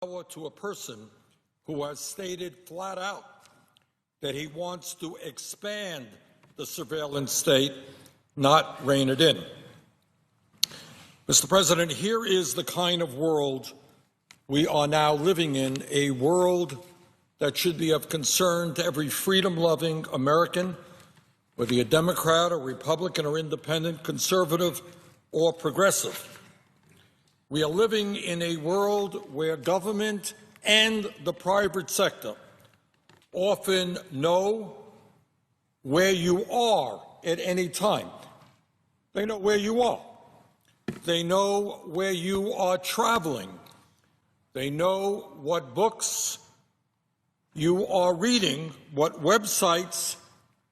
to a person who has stated flat out that he wants to expand the surveillance state, not rein it in. Mr. President, here is the kind of world we are now living in, a world that should be of concern to every freedom-loving American, whether you're Democrat or Republican or independent, conservative or progressive. We are living in a world where government and the private sector often know where you are at any time. They know where you are. They know where you are traveling. They know what books you are reading, what websites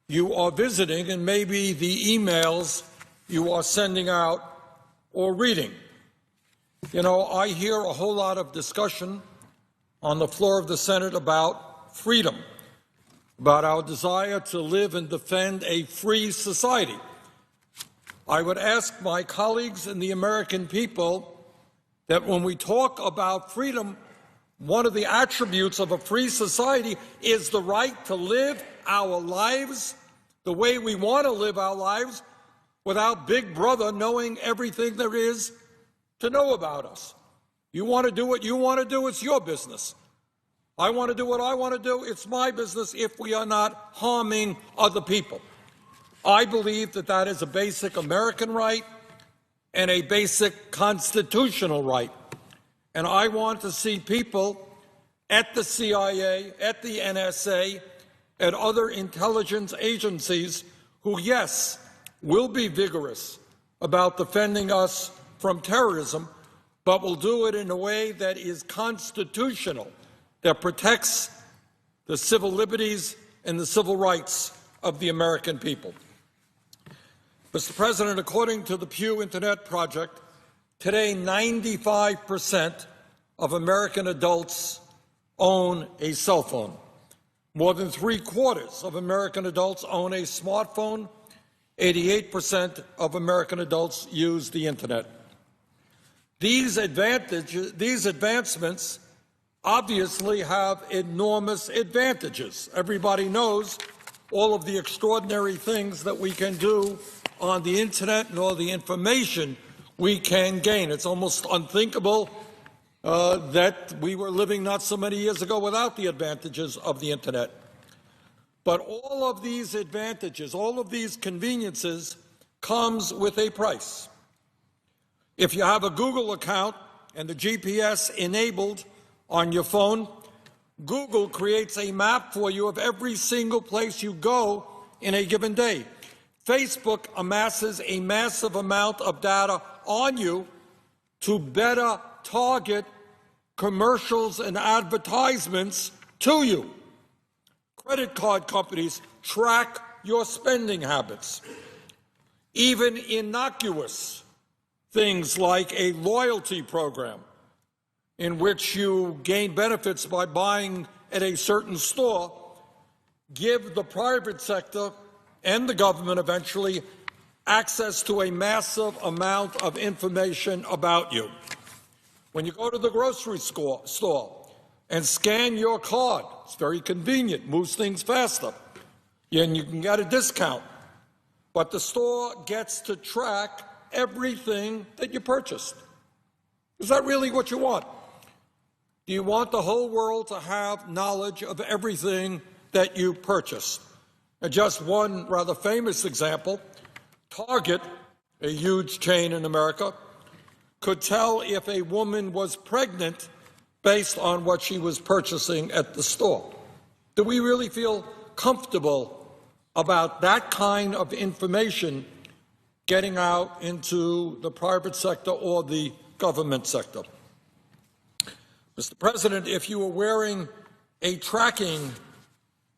you are visiting, and maybe the emails you are sending out or reading. You know, I hear a whole lot of discussion on the floor of the Senate about freedom, about our desire to live and defend a free society. I would ask my colleagues and the American people that when we talk about freedom, one of the attributes of a free society is the right to live our lives the way we want to live our lives without Big Brother knowing everything there is to know about us. You want to do what you want to do, it's your business. I want to do what I want to do, it's my business if we are not harming other people. I believe that that is a basic American right and a basic constitutional right. And I want to see people at the CIA, at the NSA, at other intelligence agencies who, yes, will be vigorous about defending us from terrorism, but will do it in a way that is constitutional, that protects the civil liberties and the civil rights of the American people. Mr. President, according to the Pew Internet Project, today 95% of American adults own a cell phone. More than 3/4 of American adults own a smartphone. 88% of American adults use the Internet. These advancements obviously have enormous advantages. Everybody knows all of the extraordinary things that we can do on the Internet and all the information we can gain. It's almost unthinkable that we were living not so many years ago without the advantages of the Internet. But all of these advantages, all of these conveniences comes with a price. If you have a Google account and the GPS enabled on your phone, Google creates a map for you of every single place you go in a given day. Facebook amasses a massive amount of data on you to better target commercials and advertisements to you. Credit card companies track your spending habits. Even innocuous things like a loyalty program in which you gain benefits by buying at a certain store give the private sector and the government eventually access to a massive amount of information about you. When you go to the grocery store and scan your card, it's very convenient, moves things faster, and you can get a discount. But the store gets to track everything that you purchased. Is that really what you want? Do you want the whole world to have knowledge of everything that you purchased? And just one rather famous example, Target, a huge chain in America, could tell if a woman was pregnant based on what she was purchasing at the store. Do we really feel comfortable about that kind of information getting out into the private sector or the government sector? Mr. President, if you were wearing a tracking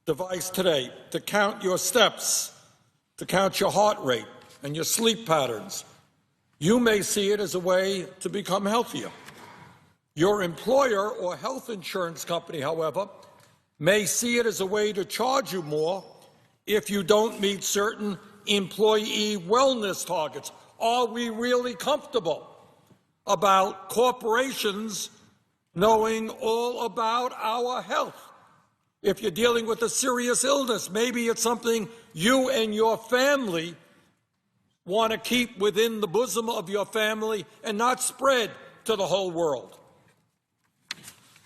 device today to count your steps, to count your heart rate and your sleep patterns, you may see it as a way to become healthier. Your employer or health insurance company, however, may see it as a way to charge you more if you don't meet certain employee wellness targets. Are we really comfortable about corporations knowing all about our health. If you're dealing with a serious illness, maybe it's something you and your family want to keep within the bosom of your family and not spread to the whole world.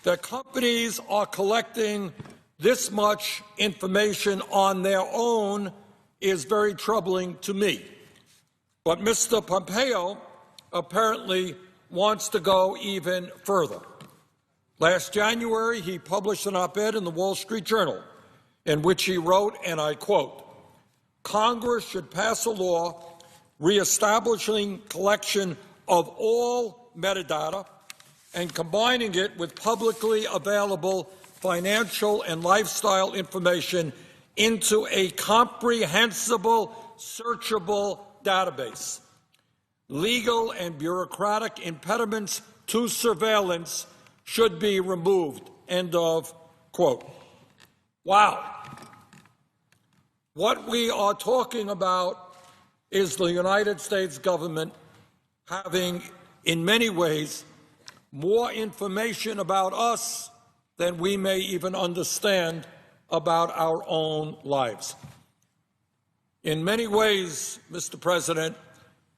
The companies are collecting this much information on their own is very troubling to me. But Mr. Pompeo apparently wants to go even further. Last January, he published an op-ed in the Wall Street Journal in which he wrote, and I quote, "Congress should pass a law reestablishing collection of all metadata and combining it with publicly available financial and lifestyle information into a comprehensible, searchable database. Legal and bureaucratic impediments to surveillance should be removed." End of quote. Wow. What we are talking about is the United States government having, in many ways, more information about us than we may even understand about our own lives. In many ways, Mr. President,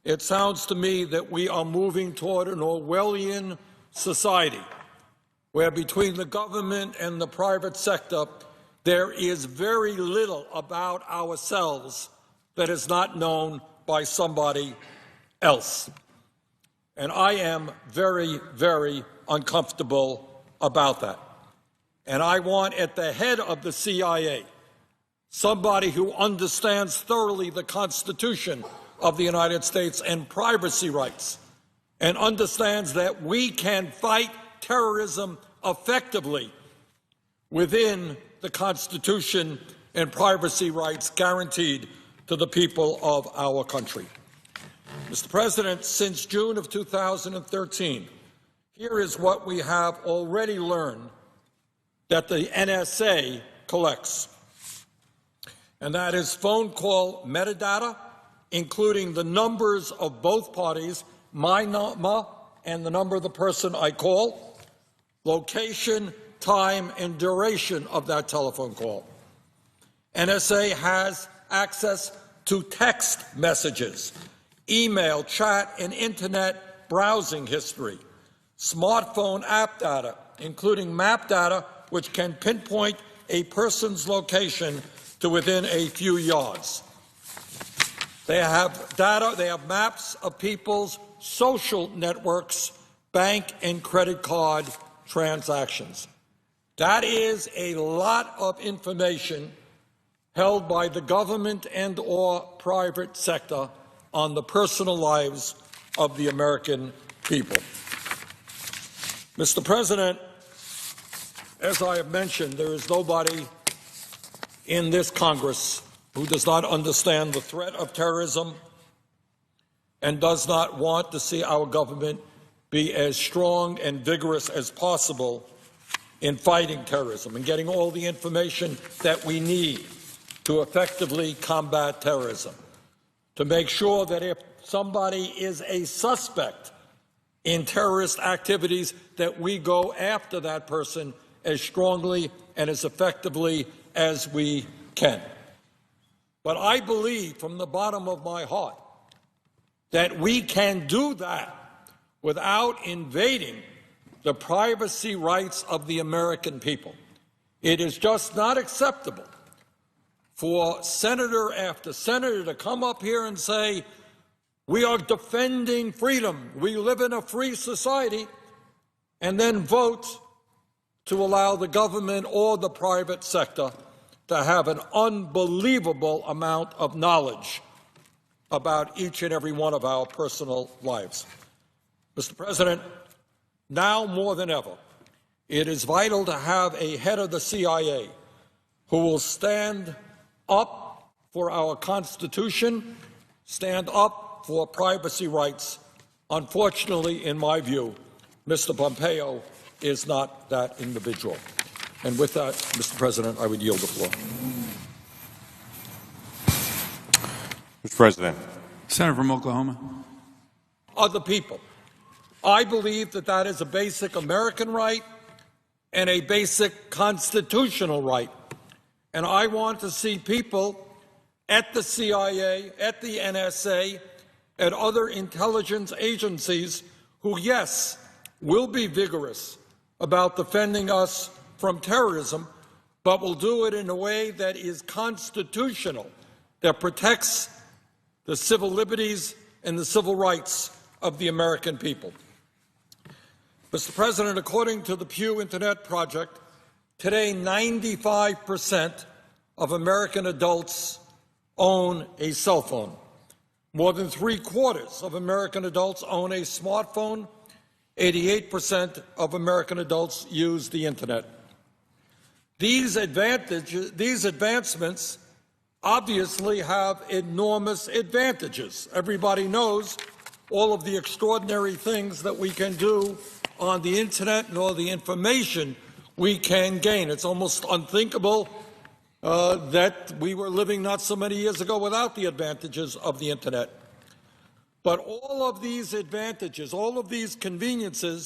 it sounds to me that we are moving toward an Orwellian society where between the government and the private sector, there is very little about ourselves that is not known by somebody else. And I am very, very uncomfortable about that. And I want at the head of the CIA somebody who understands thoroughly the Constitution of the United States and privacy rights, and understands that we can fight terrorism effectively within the Constitution and privacy rights guaranteed to the people of our country. Mr. President, since June of 2013, here is what we have already learned that the NSA collects, and that is phone call metadata, including the numbers of both parties, my number and the number of the person I call, location, time, and duration of that telephone call. NSA has access to text messages, email, chat, and internet browsing history, smartphone app data, including map data, which can pinpoint a person's location to within a few yards. They have data, they have maps of people's social networks, bank and credit card transactions. That is a lot of information held by the government and or private sector on the personal lives of the American people. Mr. President, as I have mentioned, there is nobody in this Congress who does not understand the threat of terrorism and does not want to see our government be as strong and vigorous as possible in fighting terrorism and getting all the information that we need to effectively combat terrorism, to make sure that if somebody is a suspect in terrorist activities, that we go after that person as strongly and as effectively as we can. But I believe from the bottom of my heart that we can do that without invading the privacy rights of the American people. It is just not acceptable for senator after senator to come up here and say, we are defending freedom, we live in a free society, and then vote to allow the government or the private sector to have an unbelievable amount of knowledge about each and every one of our personal lives. Mr. President, now more than ever, it is vital to have a head of the CIA who will stand up for our Constitution, stand up for privacy rights. Unfortunately, in my view, Mr. Pompeo is not that individual. And with that, Mr. President, I would yield the floor. Mr. President. Senator from Oklahoma. Other people I believe that that is a basic American right and a basic constitutional right. And I want to see people at the CIA, at the NSA, at other intelligence agencies who, yes, will be vigorous about defending us from terrorism, but will do it in a way that is constitutional, that protects the civil liberties and the civil rights of the American people. Mr. President, according to the Pew Internet Project, today 95% of American adults own a cell phone. More than 3/4 of American adults own a smartphone. 88% of American adults use the Internet. These advancements obviously have enormous advantages. Everybody knows all of the extraordinary things that we can do on the Internet and all the information we can gain. It's almost unthinkable that we were living not so many years ago without the advantages of the Internet. But all of these advantages, all of these conveniences